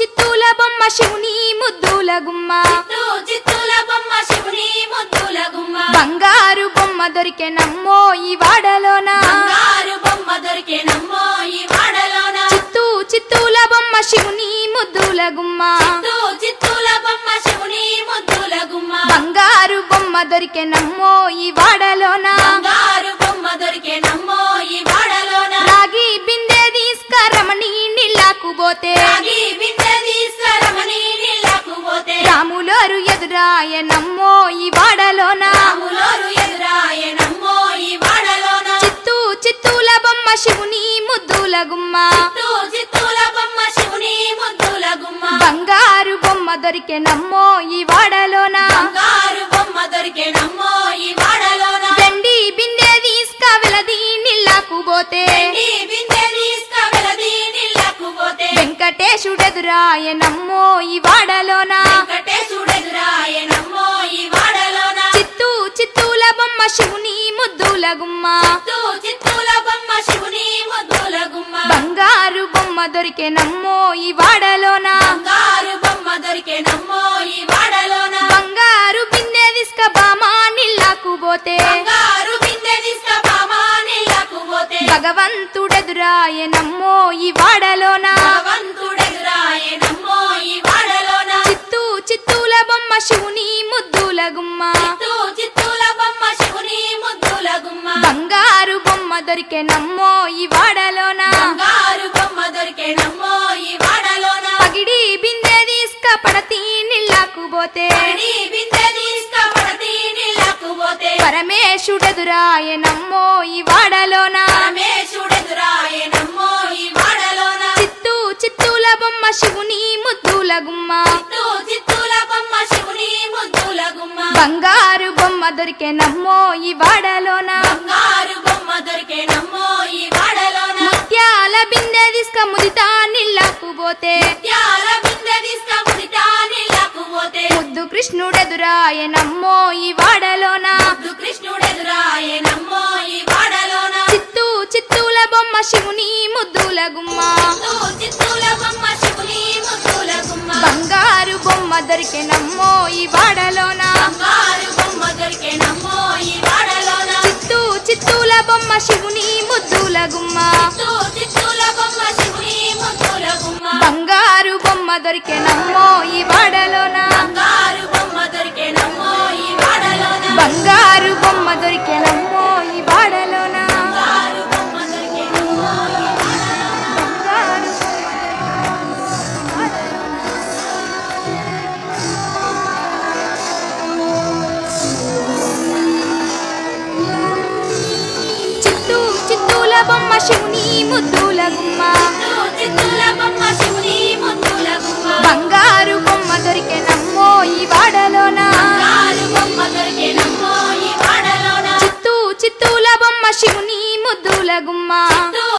చిత్తూల బొమ్మ శివుని ముద్దుల గుమ్మ చిత్తూల బొమ్మ శివుని ముద్దుల గుమ్మ బంగారు బొమ్మ దొరికెనమ్మో ఈ వాడలోన బంగారు బొమ్మ దొరికెనమ్మో ఈ వాడలోన చిత్తూల బొమ్మ శివుని ముద్దుల గుమ్మ చిత్తూల బొమ్మ శివుని ముద్దుల గుమ్మ బంగారు బొమ్మ దొరికెనమ్మో ఈ వాడలోన బంగారు బొమ్మ దొరికెనమ్మో ఈ వాడలోన రాగి బిందె తీసుకరమణి నీళ్ళకు పోతే రాగి బిందె తీసుకరమని నీళ్ళకు పోతే రాములోరు ఎదురాయనమ్మో ఈ వాడలోన రాములోరు ఎదురాయనమ్మో ఈ వాడలోన చిత్తూల బొమ్మ శివుని ముద్దుల గుమ్మ చిత్తూల బొమ్మ శివుని ముద్దుల గుమ్మ బంగారు బొమ్మ దొరికెనమ్మో ఈ వాడలోన బంగారు బొమ్మ దొరికెనమ్మో ఈ వాడలోన వెండి బిందె తీసుకవెలది నీళ్ళకు పోతే వెండి బిందె తీసుకవెలది నీళ్ళకు పోతే వెంకటేశుడెదురాయనమ్మో ఈ వాడలోన వెంకటేశుడెదురాయనమ్మో ఈ వాడలోన చిత్తూల బొమ్మ శివుని ముద్దుల గుమ్మ చిత్తూల బొమ్మ శివుని ముద్దుల గుమ్మ బంగారు బొమ్మ దొరికెనమ్మో ఈ వాడలోన బంగారు బొమ్మ దొరికెనమ్మో ఈ వాడలోన బంగారు బిందె తీసుక బామా నీళ్ళకు పోతే బంగారు బిందె తీసుకబామా నీళ్ళకు పోతే భగవంతుడెదురాయనమ్మో ఈ వాడలోన భగవంతుడెదురాయనమ్మో ఈ వాడలోన చిత్తూల బొమ్మ శివుని ముద్దుల గుమ్మ చిత్తూల బొమ్మ శివుని ముద్దుల గుమ్మ బంగారు బొమ్మ దొరికెనమ్మో ఈ వాడలోన బంగారు బొమ్మ దొరికెనమ్మో ఈ వాడలోన పగిడి బిందె తీసుక పడతి నీళ్ళకు పోతే పడి బిందె తీసుకపడతి నీళ్ళకు పోతే పరమేశుడెదురాయనమ్మో ఈ వాడలోన పరమేశుడెదురాయనమ్మో ఈ వాడలోన చిత్తూల బొమ్మ శివుని ముద్దుల గుమ్మ చిత్తూల బొమ్మ శివుని ముద్దుల గుమ్మ బంగారు బొమ్మ దొరికెనమ్మో ఈ వాడలోన బంగారు బొమ్మ దొరికెనమ్మో ఈ వాడలోన ముత్యాల బిందె తీసుక ముదితా నీళ్ళకు పోతే ముత్యాల బిందె తీసుకముదితా నీళ్ళకు పోతే ముద్దు కృష్ణుడెదురాయనమ్మో ఈ వాడలోన ముద్దు కృష్ణుడెదురాయనమ్మో ఈ వాడలోన చిత్తూల బొమ్మ శివుని ముద్దుల గుమ్మ చిత్తూల బొమ్మ శివుని ముద్దుల గుమ్మ బంగారు బొమ్మ దొరికెనమ్మో ఈ వాడలోన బంగారు బొమ్మ దొరికెనమ్మో ఈ వాడలోన చిత్తూల బొమ్మ శివుని ముద్దుల గుమ్మ చిత్తూల బొమ్మ శివుని ముద్దుల గుమ్మ బంగారు బొమ్మ దొరికెనమ్మో ఈ వాడలోన బంగారు బొమ్మ దొరికెనమ్మో ఈ వాడలోన బంగారు బొమ్మ దొరికెనమ్మో ఈ వాడలోన బంగారు బొమ్మ దొరికెనమ్మో ఈ బంగారు చిత్తూల బొమ్మ శివుని ముద్దుల గుమ్మ చిత్తూల బొమ్మ శివుని ముద్దుల గుమ్మ బంగారు బొమ్మ దొరికెనమ్మో ఈ వాడలోన బంగారు బొమ్మ దొరికెనమ్మో ఈ వాడలోన చిత్తూల బొమ్మ శివుని ముద్దుల గుమ్మ